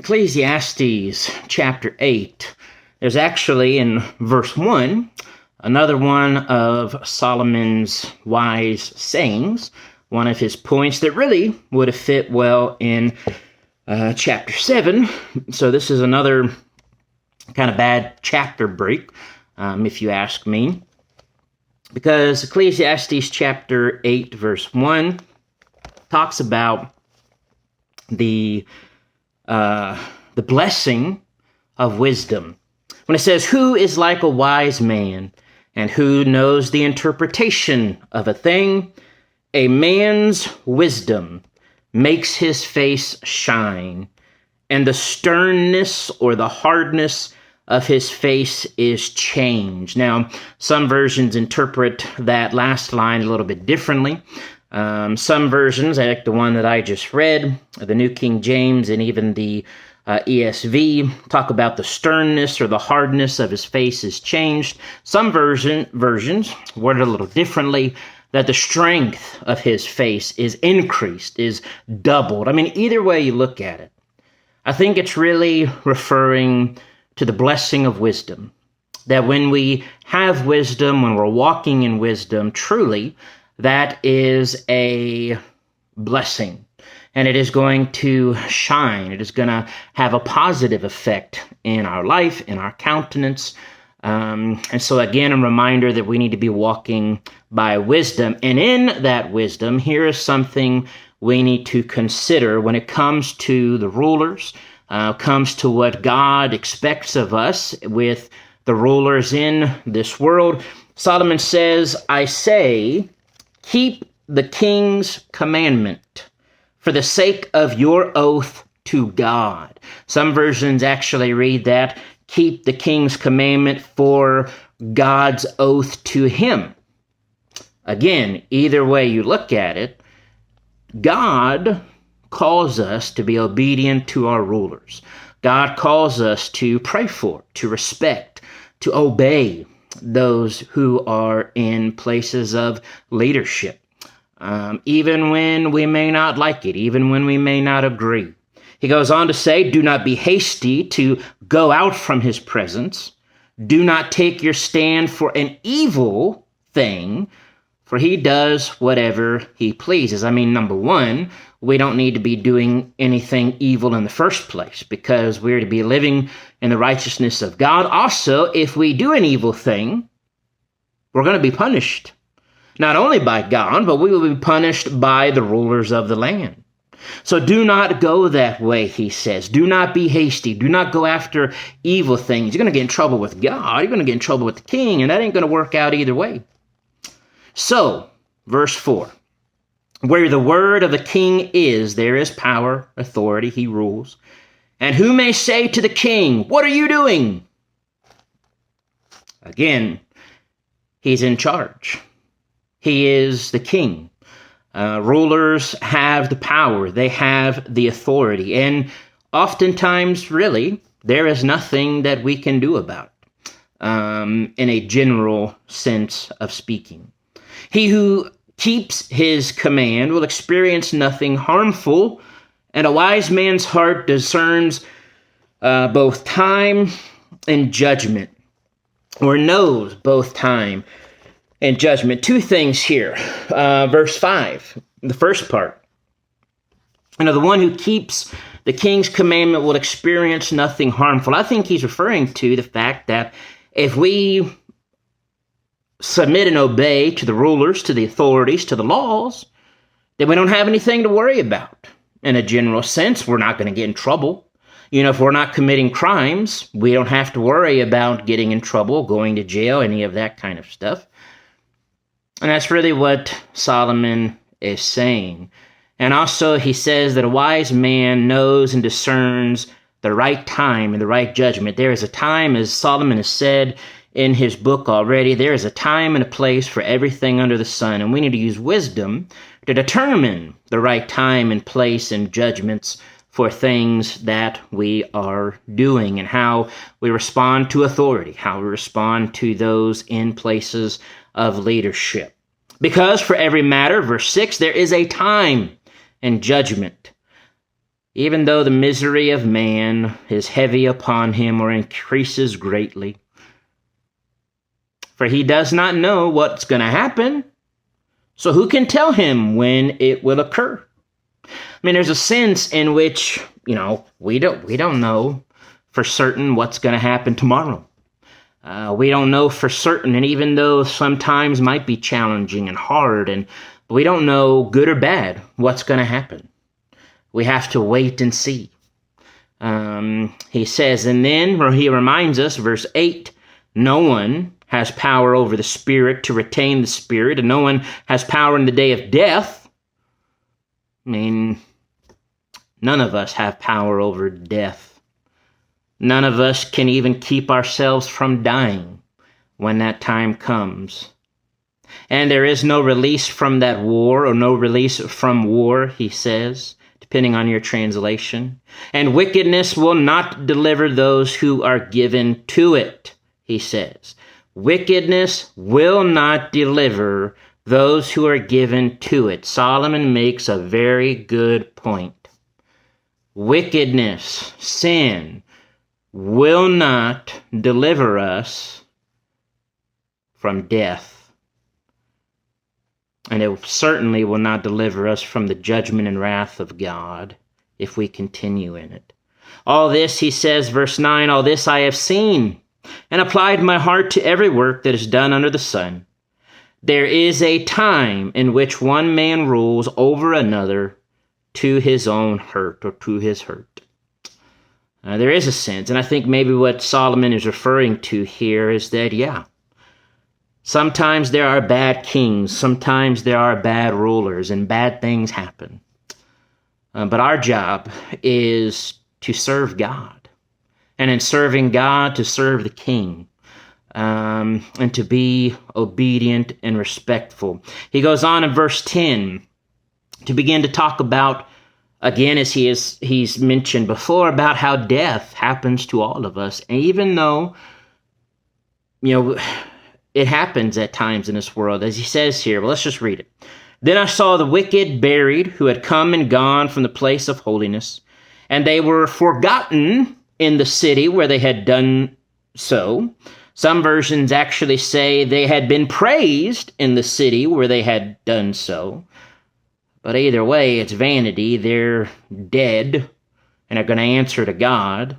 Ecclesiastes chapter 8, there's actually in verse 1, another one of Solomon's wise sayings, one of his points that really would have fit well in chapter 7. So this is another kind of bad chapter break, if you ask me, because Ecclesiastes chapter 8, verse 1 talks about the blessing of wisdom. When it says, "Who is like a wise man, and who knows the interpretation of a thing? A man's wisdom makes his face shine, and the sternness or the hardness of his face is changed." Now, some versions interpret that last line a little bit differently. Some versions, like the one that I just read, the New King James and even the ESV, talk about the sternness or the hardness of his face is changed. Some versions word it a little differently, that the strength of his face is increased, is doubled. I mean, either way you look at it, I think it's really referring to the blessing of wisdom. That when we have wisdom, when we're walking in wisdom, truly, that is a blessing, and it is going to shine. It is going to have a positive effect in our life, in our countenance. And so again, a reminder that we need to be walking by wisdom. And in that wisdom, here is something we need to consider when it comes to the rulers, comes to what God expects of us with the rulers in this world. Solomon says, "I say, keep the king's commandment for the sake of your oath to God." Some versions actually read that, "Keep the king's commandment for God's oath to him." Again, either way you look at it, God calls us to be obedient to our rulers. God calls us to pray for, to respect, to obey those who are in places of leadership, even when we may not like it, even when we may not agree. He goes on to say, "Do not be hasty to go out from his presence. Do not take your stand for an evil thing, for he does whatever he pleases." I mean, number one, we don't need to be doing anything evil in the first place, because we're to be living in the righteousness of God. Also, if we do an evil thing, we're going to be punished, not only by God, but we will be punished by the rulers of the land. So do not go that way, he says. Do not be hasty. Do not go after evil things. You're going to get in trouble with God. You're going to get in trouble with the king, and that ain't going to work out either way. So, verse 4, "Where the word of the king is, there is power, authority, he rules. And who may say to the king, 'What are you doing?'" Again, he's in charge. He is the king. Rulers have the power. They have the authority. And oftentimes, really, there is nothing that we can do about it, in a general sense of speaking. "He who keeps his command will experience nothing harmful, and a wise man's heart discerns both time and judgment," or knows both time and judgment. Two things here. Verse 5, the first part. The one who keeps the king's commandment will experience nothing harmful. I think he's referring to the fact that if we submit and obey to the rulers, to the authorities, to the laws, then we don't have anything to worry about. In a general sense, we're not going to get in trouble. If we're not committing crimes, we don't have to worry about getting in trouble, going to jail, any of that kind of stuff. And that's really what Solomon is saying. And also he says that a wise man knows and discerns the right time and the right judgment. There is a time, as Solomon has said in his book already, there is a time and a place for everything under the sun. And we need to use wisdom to determine the right time and place and judgments for things that we are doing, and how we respond to authority, how we respond to those in places of leadership. "Because for every matter," verse 6, "there is a time and judgment." even though the misery of man is heavy upon him or increases greatly. For he does not know what's going to happen, so who can tell him when it will occur? I mean, there's a sense in which, we don't know for certain what's going to happen tomorrow. We don't know for certain, and even though sometimes might be challenging and hard, and we don't know, good or bad, what's going to happen. We have to wait and see. He says, and then, or he reminds us, verse 8, no one has power over the Spirit to retain the Spirit, and no one has power in the day of death. I mean, none of us have power over death. None of us can even keep ourselves from dying when that time comes. And there is no release from that war, or no release from war, he says, depending on your translation. And wickedness will not deliver those who are given to it, he says. Wickedness will not deliver those who are given to it. Solomon makes a very good point. Wickedness, sin, will not deliver us from death. And it certainly will not deliver us from the judgment and wrath of God if we continue in it. All this, he says, verse 9, all this I have seen, and applied my heart to every work that is done under the sun. There is a time in which one man rules over another to his own hurt, or to his hurt. There is a sense, and I think maybe what Solomon is referring to here is that, sometimes there are bad kings, sometimes there are bad rulers, and bad things happen. But our job is to serve God. And in serving God, to serve the king, and to be obedient and respectful. He goes on in verse 10 to begin to talk about, again, as he's mentioned before, about how death happens to all of us. And even though, it happens at times in this world, as he says here, let's just read it. Then I saw the wicked buried, who had come and gone from the place of holiness, and they were forgotten in the city where they had done so. Some versions actually say they had been praised in the city where they had done so. But either way, it's vanity. They're dead and are going to answer to God.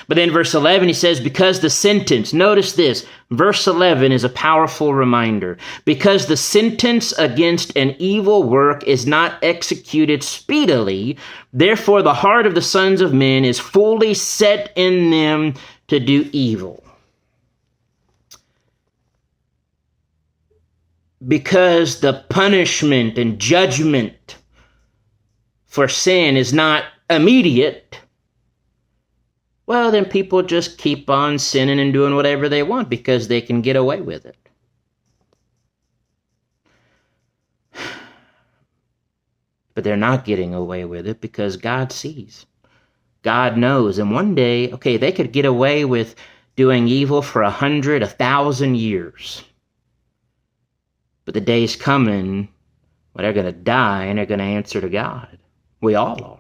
But then verse 11, he says, because the sentence, notice this, verse 11 is a powerful reminder. Because the sentence against an evil work is not executed speedily, therefore the heart of the sons of men is fully set in them to do evil. Because the punishment and judgment for sin is not immediate, well, then people just keep on sinning and doing whatever they want because they can get away with it. But they're not getting away with it because God sees. God knows. And one day, they could get away with doing evil for 100, 1,000 years. But the day's coming when they're going to die and they're going to answer to God. We all are.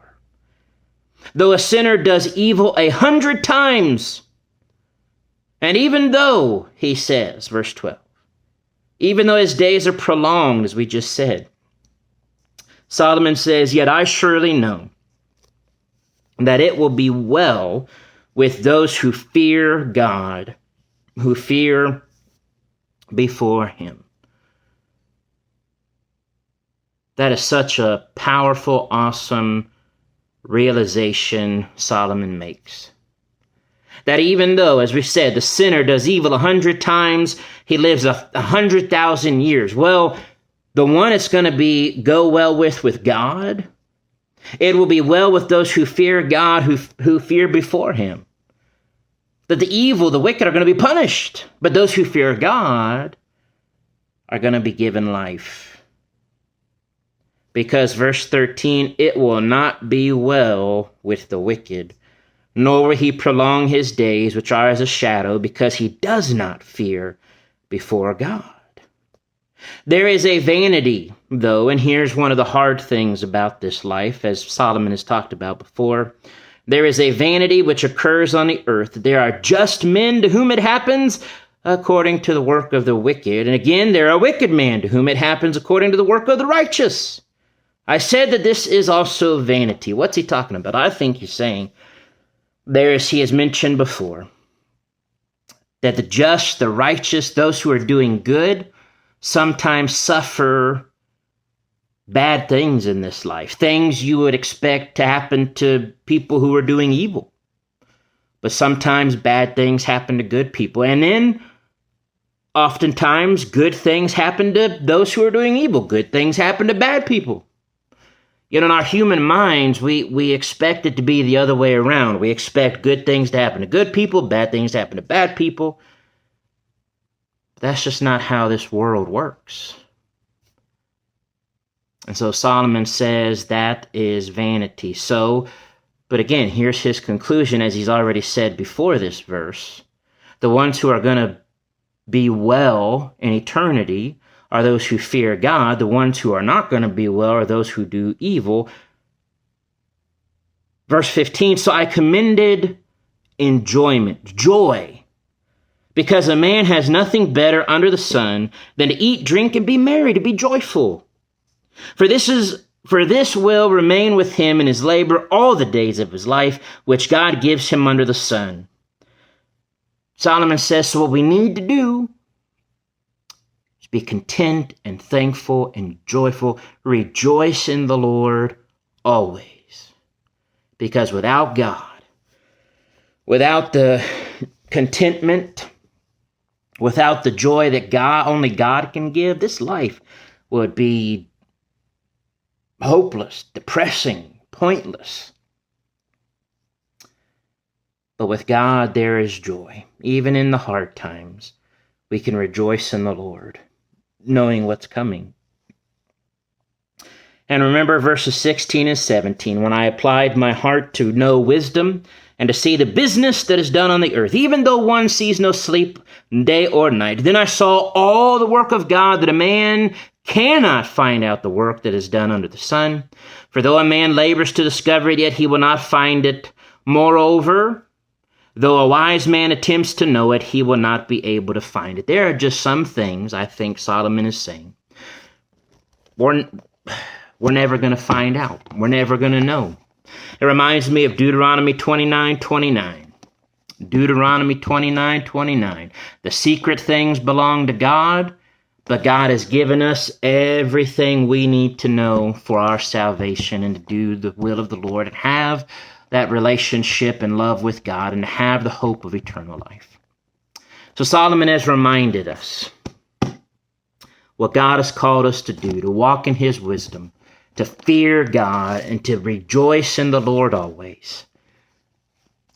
Though a sinner does evil 100 times, and even though, he says, verse 12, even though his days are prolonged, as we just said, Solomon says, yet I surely know that it will be well with those who fear God, who fear before him. That is such a powerful, awesome realization Solomon makes. That even though, as we said, the sinner does evil 100 times, he lives 100,000 years. Well, the one it's going to go well with God, it will be well with those who fear God, who fear before him. That the evil, the wicked are going to be punished, but those who fear God are going to be given life. Because verse 13, it will not be well with the wicked, nor will he prolong his days, which are as a shadow, because he does not fear before God. There is a vanity, though, and here's one of the hard things about this life, as Solomon has talked about before. There is a vanity which occurs on the earth. There are just men to whom it happens according to the work of the wicked. And again, there are wicked men to whom it happens according to the work of the righteous. I said that this is also vanity. What's he talking about? I think he's saying, there, as he has mentioned before, that the just, the righteous, those who are doing good, sometimes suffer bad things in this life, things you would expect to happen to people who are doing evil. But sometimes bad things happen to good people. And then oftentimes good things happen to those who are doing evil. Good things happen to bad people. Yet in our human minds, we expect it to be the other way around. We expect good things to happen to good people, bad things to happen to bad people. That's just not how this world works. And so Solomon says that is vanity. But again, here's his conclusion, as he's already said before this verse. The ones who are going to be well in eternity are those who fear God. The ones who are not going to be well are those who do evil. Verse 15, so I commended enjoyment, joy, because a man has nothing better under the sun than to eat, drink, and be merry, to be joyful. For this will remain with him in his labor all the days of his life, which God gives him under the sun. Solomon says, so what we need to do is be content and thankful and joyful. Rejoice in the Lord always. Because without God, without the contentment, without the joy that only God can give, this life would be hopeless, depressing, pointless. But with God, there is joy. Even in the hard times, we can rejoice in the Lord, knowing what's coming. And remember verses 16 and 17, when I applied my heart to know wisdom and to see the business that is done on the earth, even though one sees no sleep day or night. Then I saw all the work of God, that a man cannot find out the work that is done under the sun. For though a man labors to discover it, yet he will not find it. Moreover, though a wise man attempts to know it, he will not be able to find it. There are just some things I think Solomon is saying. We're never going to find out. We're never going to know. It reminds me of Deuteronomy 29:29. Deuteronomy 29:29. The secret things belong to God, but God has given us everything we need to know for our salvation and to do the will of the Lord and have that relationship and love with God and to have the hope of eternal life. So Solomon has reminded us what God has called us to do, to walk in his wisdom, to fear God, and to rejoice in the Lord always.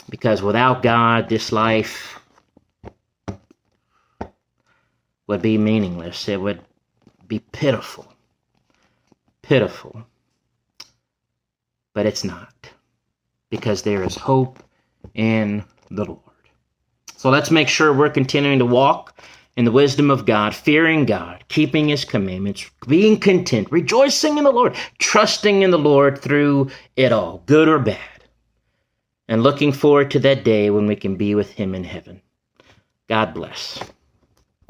Because without God, this life would be meaningless. It would be pitiful. Pitiful. But it's not. Because there is hope in the Lord. So let's make sure we're continuing to walk in the wisdom of God, fearing God, keeping his commandments, being content, rejoicing in the Lord, trusting in the Lord through it all, good or bad, and looking forward to that day when we can be with him in heaven. God bless.